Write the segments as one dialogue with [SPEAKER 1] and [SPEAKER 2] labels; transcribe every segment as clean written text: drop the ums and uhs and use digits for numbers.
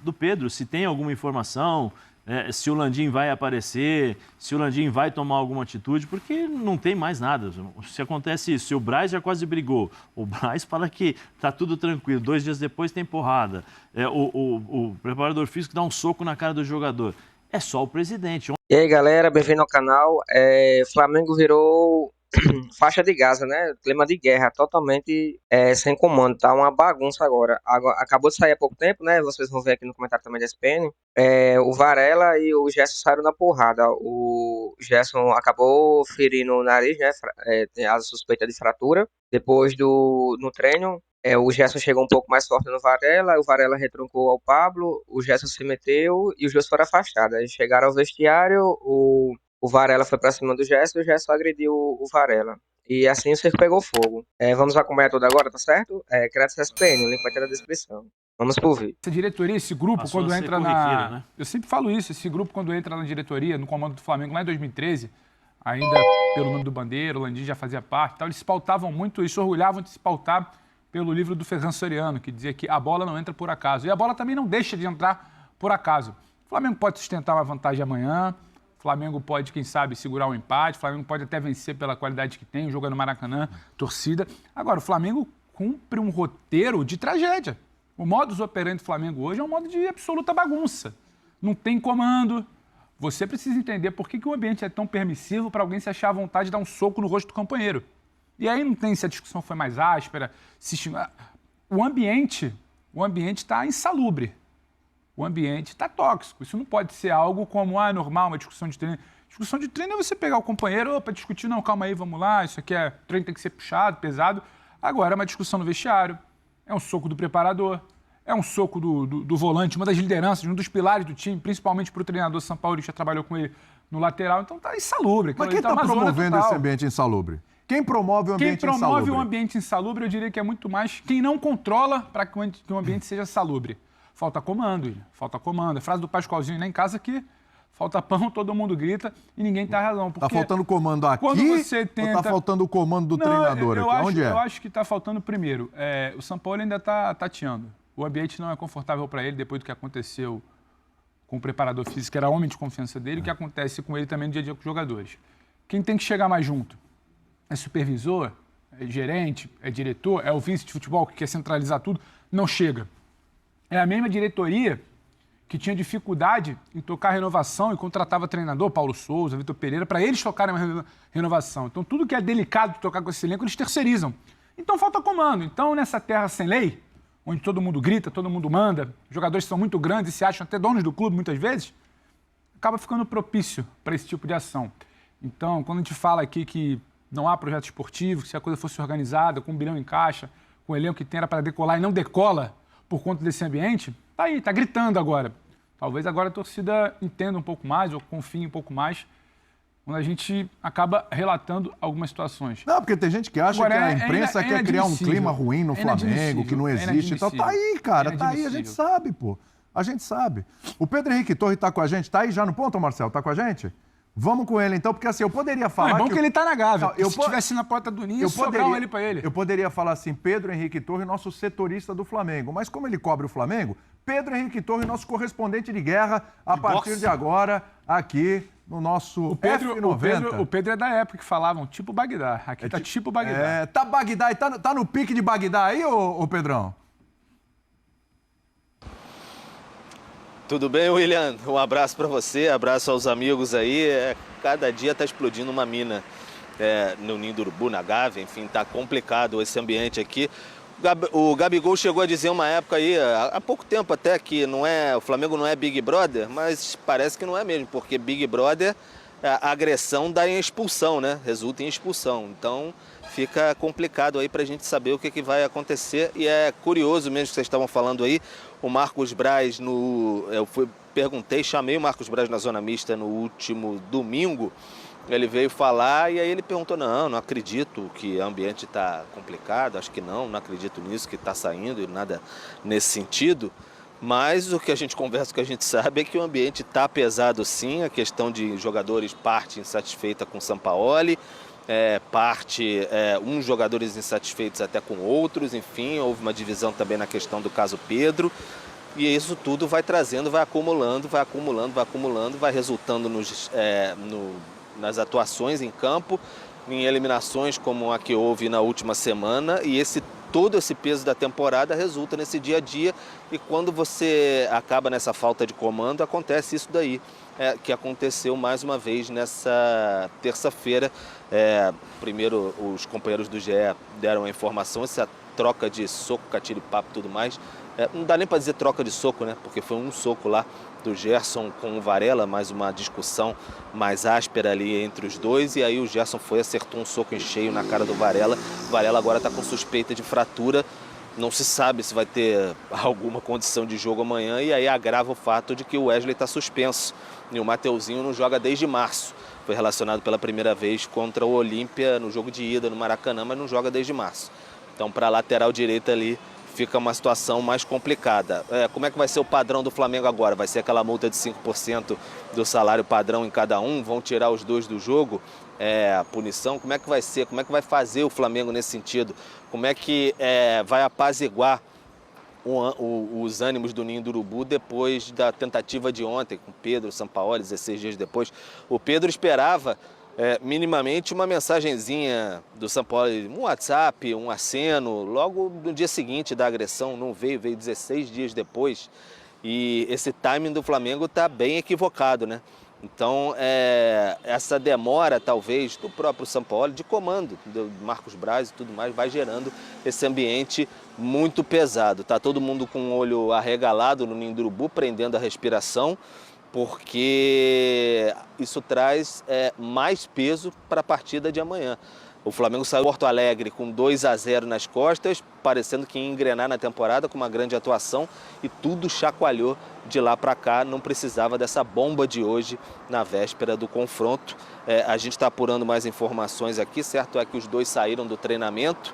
[SPEAKER 1] do Pedro, se tem alguma informação, se o Landim vai aparecer, se o Landim vai tomar alguma atitude, porque não tem mais nada. Se acontece isso, se o Braz já quase brigou, o Braz fala que está tudo tranquilo, 2 dias depois tem porrada, o preparador físico dá um soco na cara do jogador. É só o presidente.
[SPEAKER 2] E aí, galera, bem-vindo ao canal. Flamengo virou faixa de Gaza, né? Clima de guerra, totalmente sem comando, tá uma bagunça agora. Acabou de sair há pouco tempo, né? Vocês vão ver aqui no comentário também da SPN. O Varela e o Gerson saíram na porrada. O Gerson acabou ferindo o nariz, né? Tem a suspeita de fratura. Depois no treino, o Gerson chegou um pouco mais forte no Varela, o Varela retruncou ao Pablo, o Gerson se meteu e os dois foram afastados. Aí chegaram ao vestiário, o Varela foi pra cima do Gerson e o Gerson agrediu o Varela. E assim o circo pegou fogo. Vamos acompanhar tudo agora, tá certo? Crédito SPN, o link vai ter na descrição. Vamos pro vídeo.
[SPEAKER 3] Essa diretoria, esse grupo,
[SPEAKER 1] Passou
[SPEAKER 3] quando
[SPEAKER 1] a ser
[SPEAKER 3] entra
[SPEAKER 1] corriqueiro, né?
[SPEAKER 3] Eu sempre falo isso, esse grupo, quando entra na diretoria, no comando do Flamengo, lá em 2013, ainda pelo nome do Bandeira, o Landim já fazia parte, tal, eles se pautavam muito, eles se orgulhavam de se pautar pelo livro do Ferran Soriano, que dizia que a bola não entra por acaso. E a bola também não deixa de entrar por acaso. O Flamengo pode sustentar uma vantagem amanhã, o Flamengo pode, quem sabe, segurar um empate, o Flamengo pode até vencer pela qualidade que tem, o jogo é no Maracanã, torcida. Agora, o Flamengo cumpre um roteiro de tragédia. O modus operandi do Flamengo hoje é um modo de absoluta bagunça. Não tem comando. Você precisa entender por que o ambiente é tão permissivo para alguém se achar à vontade de dar um soco no rosto do companheiro. E aí não tem se a discussão foi mais áspera, o ambiente está insalubre. O ambiente está tóxico. Isso não pode ser algo como, é normal, uma discussão de treino. Discussão de treino é você pegar o companheiro para discutir, não, calma aí, vamos lá, isso aqui treino tem que ser puxado, pesado. Agora é uma discussão no vestiário, é um soco do preparador, é um soco do volante, uma das lideranças, um dos pilares do time, principalmente para o treinador São Paulo, que já trabalhou com ele no lateral. Então está insalubre.
[SPEAKER 4] Mas quem está promovendo esse ambiente insalubre? Quem promove o ambiente insalubre?
[SPEAKER 3] Quem promove o ambiente insalubre, eu diria que é muito mais quem não controla para que o ambiente seja salubre. Falta comando, William. Falta comando. A frase do Pascoalzinho lá em casa que falta pão, todo mundo grita e ninguém tem razão.
[SPEAKER 4] Está faltando comando aqui ou está faltando o comando do treinador aqui? Onde é?
[SPEAKER 3] Eu acho que está faltando primeiro. O São Paulo ainda está tateando. O ambiente não é confortável para ele depois do que aconteceu com o preparador físico, que era homem de confiança dele, o que acontece com ele também no dia a dia com os jogadores. Quem tem que chegar mais junto? É supervisor, é gerente, é diretor, é o vice de futebol que quer centralizar tudo, não chega. É a mesma diretoria que tinha dificuldade em tocar a renovação e contratava treinador, Paulo Souza, Vitor Pereira, para eles tocarem uma renovação. Então, tudo que é delicado de tocar com esse elenco, eles terceirizam. Então, falta comando. Então, nessa terra sem lei, onde todo mundo grita, todo mundo manda, jogadores são muito grandes e se acham até donos do clube muitas vezes, acaba ficando propício para esse tipo de ação. Então, quando a gente fala aqui que não há projeto esportivo, que se a coisa fosse organizada, com 1 bilhão em caixa, com o elenco que tem era para decolar e não decola por conta desse ambiente, tá aí, tá gritando agora. Talvez agora a torcida entenda um pouco mais ou confie um pouco mais quando a gente acaba relatando algumas situações.
[SPEAKER 4] Não, porque tem gente que acha que a imprensa quer criar um clima ruim no Flamengo, que não existe. Então tá aí, cara, tá aí, a gente sabe, pô. A gente sabe. O Pedro Henrique Torre tá com a gente, tá aí já no ponto, Marcelo? Tá com a gente? Vamos com ele, então, porque assim, eu poderia falar...
[SPEAKER 3] É bom que ele tá na Gávea.
[SPEAKER 4] Se
[SPEAKER 3] estivesse na porta do Ninho, sobrar ele pra ele.
[SPEAKER 4] Eu poderia falar assim, Pedro Henrique Torre, nosso setorista do Flamengo. Mas como ele cobre o Flamengo, Pedro Henrique Torre, nosso correspondente de guerra, a partir de agora, aqui no nosso F90.
[SPEAKER 3] O Pedro é da época que falavam tipo Bagdá. Aqui tá tipo Bagdá.
[SPEAKER 4] Tá Bagdá, e tá no pique de Bagdá aí, ô Pedrão?
[SPEAKER 5] Tudo bem, William? Um abraço para você, abraço aos amigos aí. Cada dia tá explodindo uma mina no Ninho do Urubu, na Gávea, enfim, tá complicado esse ambiente aqui. O Gabigol chegou a dizer uma época aí, há pouco tempo até, que o Flamengo não é Big Brother, mas parece que não é mesmo, porque Big Brother, a agressão dá em expulsão, né? Resulta em expulsão. Então fica complicado aí pra gente saber o que vai acontecer. E é curioso mesmo que vocês estavam falando aí, o Marcos Braz, chamei o Marcos Braz na Zona Mista no último domingo, ele veio falar e aí ele perguntou, não acredito que o ambiente está complicado, acho que não acredito nisso, que está saindo e nada nesse sentido. Mas o que a gente conversa, o que a gente sabe é que o ambiente está pesado sim, a questão de jogadores parte insatisfeita com o Sampaoli, uns jogadores insatisfeitos até com outros, enfim, houve uma divisão também na questão do caso Pedro. E isso tudo vai trazendo, vai acumulando, vai resultando nas atuações em campo, em eliminações como a que houve na última semana, e todo esse peso da temporada resulta nesse dia a dia, e quando você acaba nessa falta de comando, acontece isso daí, que aconteceu mais uma vez nessa terça-feira. Primeiro, os companheiros do GE deram a informação, essa troca de soco, catilho e papo e tudo mais. Não dá nem para dizer troca de soco, né? Porque foi um soco lá do Gerson com o Varela, mais uma discussão mais áspera ali entre os dois, e aí o Gerson acertou um soco em cheio na cara do Varela. O Varela agora está com suspeita de fratura, não se sabe se vai ter alguma condição de jogo amanhã, e aí agrava o fato de que o Wesley está suspenso e o Mateuzinho não joga desde março. Foi relacionado pela primeira vez contra o Olímpia no jogo de ida no Maracanã, mas não joga desde março. Então, para a lateral direita ali, fica uma situação mais complicada. Como é que vai ser o padrão do Flamengo agora? Vai ser aquela multa de 5% do salário padrão em cada um? Vão tirar os dois do jogo? A punição? Como é que vai ser? Como é que vai fazer o Flamengo nesse sentido? Como é que vai apaziguar os ânimos do Ninho do Urubu depois da tentativa de ontem com Pedro, Sampaoli, 16 dias depois? O Pedro esperava minimamente uma mensagenzinha do Sampaoli, um WhatsApp, um aceno, logo no dia seguinte da agressão. Não veio 16 dias depois, e esse timing do Flamengo está bem equivocado, né? Então, essa demora, talvez, do próprio Sampaoli, de comando, do Marcos Braz e tudo mais, vai gerando esse ambiente muito pesado. Tá todo mundo com o olho arregalado no Ninho do Urubu, prendendo a respiração, porque isso traz mais peso para a partida de amanhã. O Flamengo saiu de Porto Alegre com 2-0 nas costas, parecendo que ia engrenar na temporada com uma grande atuação, e tudo chacoalhou de lá para cá. Não precisava dessa bomba de hoje na véspera do confronto. A gente está apurando mais informações aqui, certo é que os dois saíram do treinamento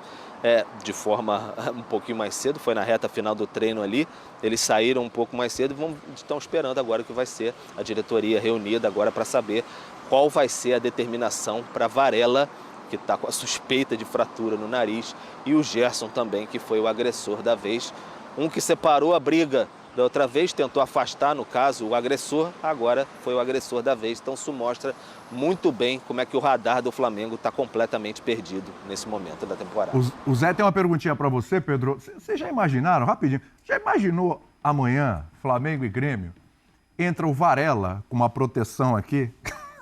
[SPEAKER 5] de forma um pouquinho mais cedo, foi na reta final do treino ali, eles saíram um pouco mais cedo e estão esperando agora que vai ser a diretoria reunida agora para saber qual vai ser a determinação para Varela, que está com a suspeita de fratura no nariz, e o Gerson também, que foi o agressor da vez. Um que separou a briga da outra vez, tentou afastar, no caso, o agressor, agora foi o agressor da vez. Então isso mostra muito bem como é que o radar do Flamengo está completamente perdido nesse momento da temporada.
[SPEAKER 4] O Zé tem uma perguntinha para você, Pedro. Vocês já imaginaram, rapidinho, já imaginou amanhã, Flamengo e Grêmio, entra o Varela com uma proteção aqui,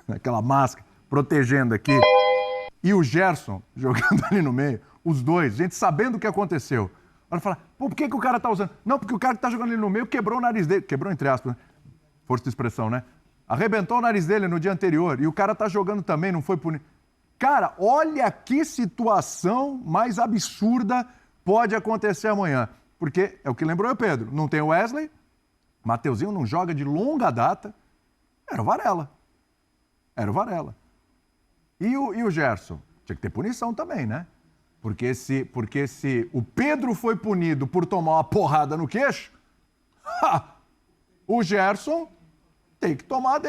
[SPEAKER 4] aquela máscara, protegendo aqui, e o Gerson jogando ali no meio, os dois, gente sabendo o que aconteceu. Ela fala, pô, por que o cara tá usando? Não, porque o cara que tá jogando ali no meio quebrou o nariz dele. Quebrou entre aspas, né? Força de expressão, né? Arrebentou o nariz dele no dia anterior e o cara tá jogando também, não foi punido. Cara, olha que situação mais absurda pode acontecer amanhã. Porque é o que lembrou eu, Pedro. Não tem o Wesley, Mateuzinho não joga de longa data. Era o Varela. Era o Varela. E o Gerson? Tinha que ter punição também, né? Porque se o Pedro foi punido por tomar uma porrada no queixo, o Gerson tem que tomar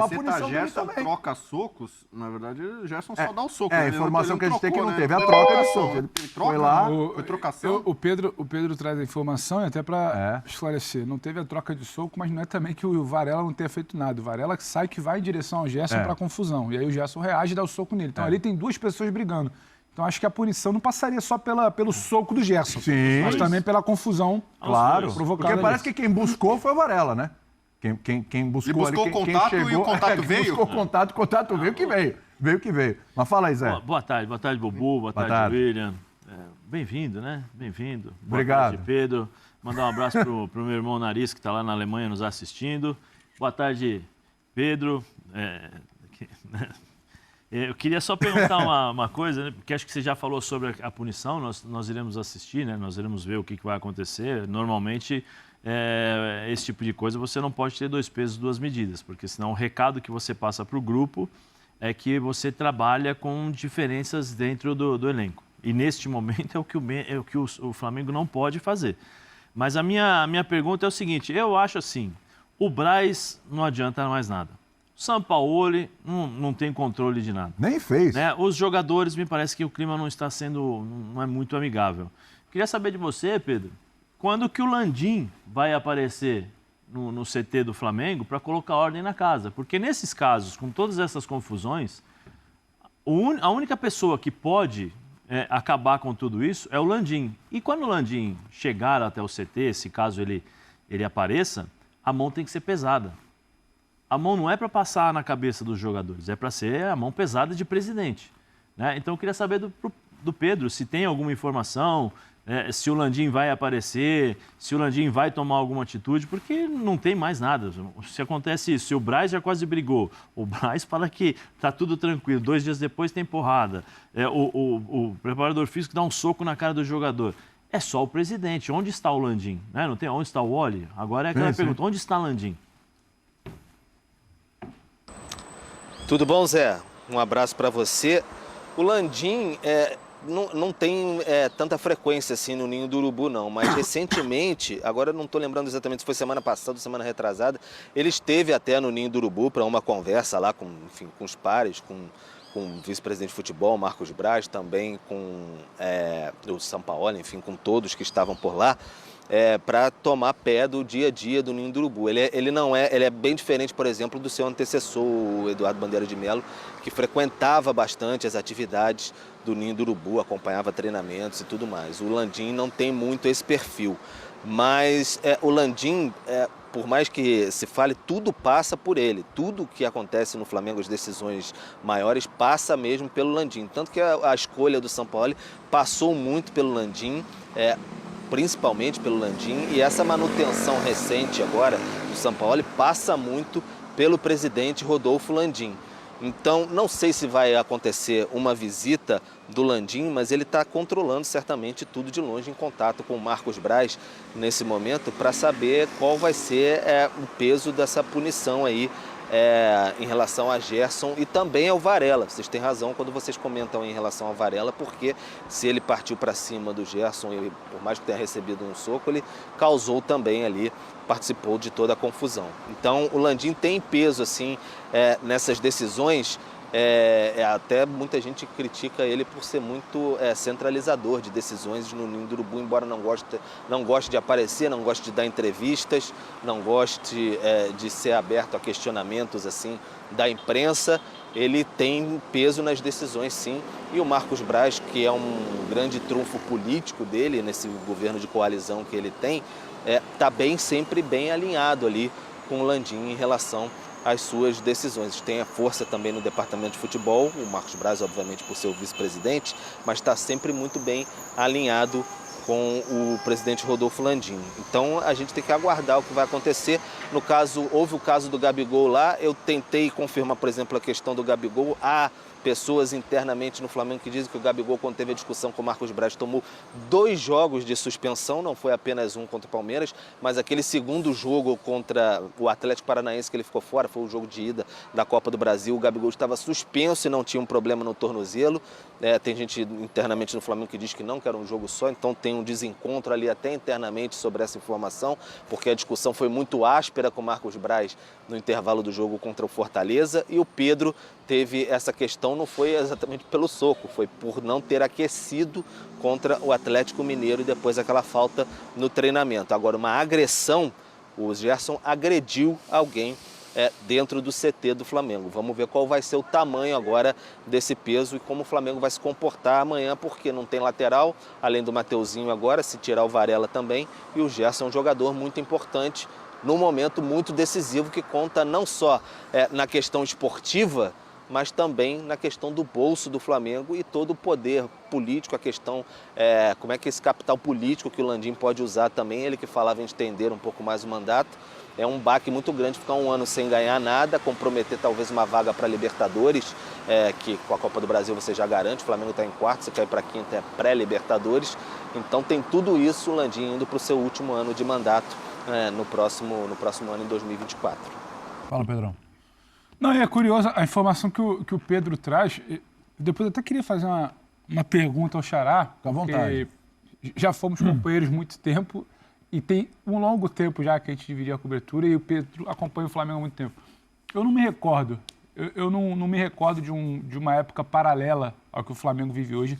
[SPEAKER 4] punição dele também.
[SPEAKER 6] Troca socos, na verdade, o Gerson só dá o soco.
[SPEAKER 4] A informação que a gente tem que não teve a troca de soco. Ele foi lá,
[SPEAKER 6] foi trocação.
[SPEAKER 3] O Pedro traz a informação, e até para esclarecer, não teve a troca de soco, mas não é também que o Varela não tenha feito nada. O Varela que sai, que vai em direção ao Gerson para confusão. E aí o Gerson reage e dá o soco nele. Então ali tem duas pessoas brigando. Então acho que a punição não passaria só pelo soco do Gerson, mas também pela confusão provocada.
[SPEAKER 4] Porque parece que quem buscou foi o Varela, né? Quem buscou ali,
[SPEAKER 6] contato
[SPEAKER 4] quem chegou,
[SPEAKER 6] e o contato veio?
[SPEAKER 4] Buscou contato, o contato veio que veio. Veio que veio. Mas fala aí, Zé.
[SPEAKER 1] Boa tarde, Bubu. Boa tarde, William. Bem-vindo, né? Bem-vindo.
[SPEAKER 4] Obrigado.
[SPEAKER 1] Boa tarde, Pedro. Mandar um abraço pro meu irmão Nariz, que está lá na Alemanha nos assistindo. Boa tarde, Pedro. Eu queria só perguntar uma coisa, né? Porque acho que você já falou sobre a punição, nós iremos assistir, né? Nós iremos ver o que vai acontecer. Normalmente, esse tipo de coisa você não pode ter 2 pesos, 2 medidas, porque senão o recado que você passa para o grupo é que você trabalha com diferenças dentro do elenco. E neste momento é o que o Flamengo não pode fazer. Mas a minha pergunta é o seguinte, eu acho assim, o Braz não adianta mais nada. Sampaoli não tem controle de nada.
[SPEAKER 4] Nem fez.
[SPEAKER 1] Né? Os jogadores, me parece que o clima não é muito amigável. Queria saber de você, Pedro, quando que o Landim vai aparecer no CT do Flamengo para colocar ordem na casa. Porque nesses casos, com todas essas confusões, a única pessoa que pode acabar com tudo isso é o Landim. E quando o Landim chegar até o CT, se caso ele apareça, a mão tem que ser pesada. A mão não é para passar na cabeça dos jogadores, é para ser a mão pesada de presidente, né? Então eu queria saber do Pedro se tem alguma informação, se o Landim vai aparecer, se o Landim vai tomar alguma atitude, porque não tem mais nada. Se acontece isso, se o Braz já quase brigou, o Braz fala que está tudo tranquilo, 2 dias depois tem porrada, o preparador físico dá um soco na cara do jogador. É só o presidente. Onde está o Landim? Né? Não tem onde está o Wally? Agora é aquela pergunta, onde está o Landim?
[SPEAKER 5] Tudo bom, Zé? Um abraço para você. O Landim não tem tanta frequência assim no Ninho do Urubu, não. Mas recentemente, agora eu não estou lembrando exatamente se foi semana passada ou semana retrasada, ele esteve até no Ninho do Urubu para uma conversa lá com os pares, com o vice-presidente de futebol, Marcos Braz, também com o Sampaoli, enfim, com todos que estavam por lá, para tomar pé do dia a dia do Ninho do Urubu. Ele é bem diferente, por exemplo, do seu antecessor, o Eduardo Bandeira de Melo, que frequentava bastante as atividades do Ninho do Urubu, acompanhava treinamentos e tudo mais. O Landim não tem muito esse perfil, mas o Landim, por mais que se fale, tudo passa por ele. Tudo que acontece no Flamengo, as decisões maiores, passa mesmo pelo Landim. Tanto que a escolha do Sampaoli passou muito pelo Landim, principalmente pelo Landim, e essa manutenção recente agora do Sampaoli passa muito pelo presidente Rodolfo Landim. Então, não sei se vai acontecer uma visita do Landim, mas ele está controlando certamente tudo de longe, em contato com o Marcos Braz nesse momento, para saber qual vai ser o peso dessa punição aí em relação a Gerson e também ao Varela. Vocês têm razão quando vocês comentam em relação ao Varela, porque se ele partiu para cima do Gerson e por mais que tenha recebido um soco, ele causou também ali, participou de toda a confusão. Então o Landim tem peso assim nessas decisões. Até muita gente critica ele por ser muito centralizador de decisões no Ninho do Urubu, embora não goste de aparecer, não goste de dar entrevistas, não goste de ser aberto a questionamentos assim da imprensa. Ele tem peso nas decisões, sim, e o Marcos Braz, que é um grande trunfo político dele nesse governo de coalizão que ele tem, está sempre bem alinhado ali com o Landim em relação às suas decisões. Tem a força também no departamento de futebol, o Marcos Braz, obviamente, por ser o vice-presidente, mas está sempre muito bem alinhado com o presidente Rodolfo Landim. Então, a gente tem que aguardar o que vai acontecer. No caso, houve o caso do Gabigol lá, eu tentei confirmar, por exemplo, a questão do Gabigol. Há pessoas internamente no Flamengo que dizem que o Gabigol, quando teve a discussão com o Marcos Braz, tomou 2 jogos de suspensão, não foi apenas um contra o Palmeiras, mas aquele segundo jogo contra o Atlético Paranaense que ele ficou fora, foi o jogo de ida da Copa do Brasil, o Gabigol estava suspenso e não tinha um problema no tornozelo. Tem gente internamente no Flamengo que diz que não, que era um jogo só, então tem um desencontro ali até internamente sobre essa informação, porque a discussão foi muito áspera com o Marcos Braz no intervalo do jogo contra o Fortaleza, e o Pedro teve essa questão, não foi exatamente pelo soco, foi por não ter aquecido contra o Atlético Mineiro e depois aquela falta no treinamento. Agora, uma agressão, o Gerson agrediu alguém dentro do CT do Flamengo. Vamos ver qual vai ser o tamanho agora desse peso e como o Flamengo vai se comportar amanhã, porque não tem lateral, além do Mateuzinho agora, se tirar o Varela também, e o Gerson é um jogador muito importante num momento muito decisivo que conta não só na questão esportiva, mas também na questão do bolso do Flamengo e todo o poder político, a questão, como é que esse capital político que o Landim pode usar também, ele que falava em estender um pouco mais o mandato. É um baque muito grande ficar um ano sem ganhar nada, comprometer talvez uma vaga para Libertadores, que com a Copa do Brasil você já garante, o Flamengo está em quarto, você cai para quinta, é pré-Libertadores. Então tem tudo isso, o Landim indo para o seu último ano de mandato no próximo ano, em 2024.
[SPEAKER 3] Fala, Pedrão. Não, é curiosa a informação que o Pedro traz. Depois eu até queria fazer uma pergunta ao Xará.
[SPEAKER 4] Fica à vontade.
[SPEAKER 3] Já fomos companheiros muito tempo e tem um longo tempo já que a gente dividia a cobertura e o Pedro acompanha o Flamengo há muito tempo. Eu não me recordo, eu não me recordo de uma época paralela ao que o Flamengo vive hoje,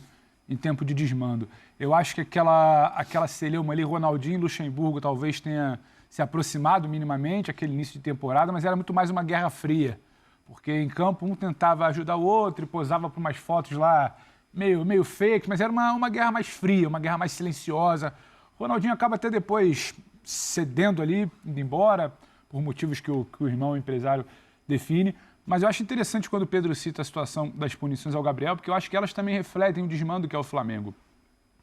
[SPEAKER 3] em tempo de desmando. Eu acho que aquela celeuma ali, Ronaldinho e Luxemburgo, talvez tenha se aproximado minimamente, aquele início de temporada, mas era muito mais uma guerra fria. Porque em campo um tentava ajudar o outro e posava por umas fotos lá meio fake, mas era uma guerra mais fria, uma guerra mais silenciosa. O Ronaldinho acaba até depois cedendo ali, indo embora, por motivos que o irmão empresário define. Mas eu acho interessante quando o Pedro cita a situação das punições ao Gabriel, porque eu acho que elas também refletem o desmando que é o Flamengo.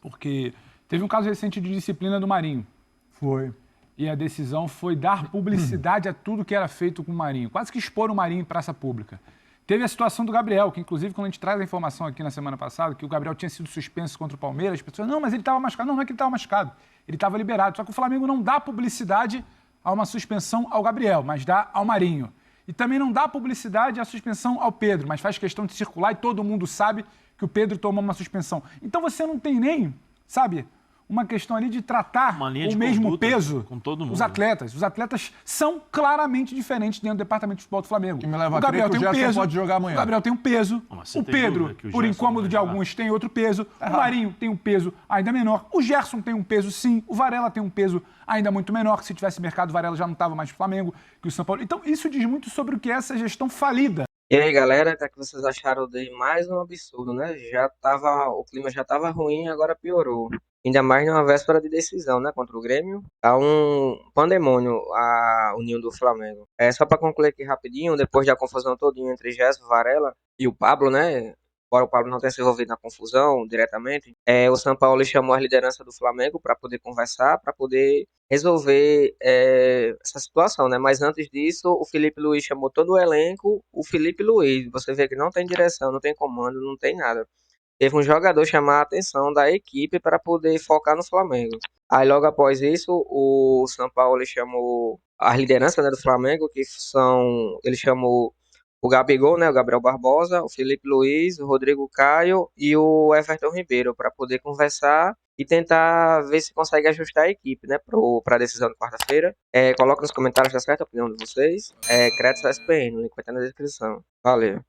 [SPEAKER 3] Porque teve um caso recente de disciplina do Marinho.
[SPEAKER 4] Foi.
[SPEAKER 3] E a decisão foi dar publicidade a tudo que era feito com o Marinho. Quase que expor o Marinho em praça pública. Teve a situação do Gabriel, que inclusive quando a gente traz a informação aqui na semana passada, que o Gabriel tinha sido suspenso contra o Palmeiras, as pessoas, não, mas ele estava machucado. Não é que ele estava machucado, ele estava liberado. Só que o Flamengo não dá publicidade a uma suspensão ao Gabriel, mas dá ao Marinho. E também não dá publicidade à suspensão ao Pedro, mas faz questão de circular e todo mundo sabe que o Pedro tomou uma suspensão. Então você não tem nem, sabe, uma questão ali de tratar o mesmo peso
[SPEAKER 1] com todo mundo.
[SPEAKER 3] os atletas. Os atletas são claramente diferentes dentro do departamento de futebol do Flamengo.
[SPEAKER 4] Que me leva a crer que o Gerson pode jogar amanhã.
[SPEAKER 3] O Gabriel tem um peso. O Pedro, por incômodo de alguns, tem outro peso. O Marinho tem um peso ainda menor. O Gerson tem um peso, sim. O Varela tem um peso ainda muito menor. Que se tivesse mercado, o Varela já não estava mais no Flamengo que o São Paulo. Então, isso diz muito sobre o que é essa gestão falida.
[SPEAKER 2] E aí, galera, o que é que vocês acharam de mais um absurdo, né? O clima já tava ruim, agora piorou. Ainda mais numa véspera de decisão, né? Contra o Grêmio. Tá um pandemônio a união do Flamengo. Só para concluir aqui rapidinho, depois da confusão todinha entre Gerson, Varela e o Pablo, né? Embora o Pablo não tenha se envolvido na confusão diretamente, o São Paulo chamou a liderança do Flamengo para poder conversar, para poder resolver essa situação, né? Mas antes disso, o Felipe Luiz chamou todo o elenco, o Felipe Luiz, você vê que não tem direção, não tem comando, não tem nada. Teve um jogador chamar a atenção da equipe para poder focar no Flamengo. Aí logo após isso, o São Paulo chamou a liderança, né, do Flamengo, ele chamou o Gabigol, né, o Gabriel Barbosa, o Felipe Luiz, o Rodrigo Caio e o Everton Ribeiro para poder conversar e tentar ver se consegue ajustar a equipe, né, para a decisão de quarta-feira. Coloca nos comentários, tá certo, a opinião de vocês. Créditos SPN, o link vai estar na descrição. Valeu.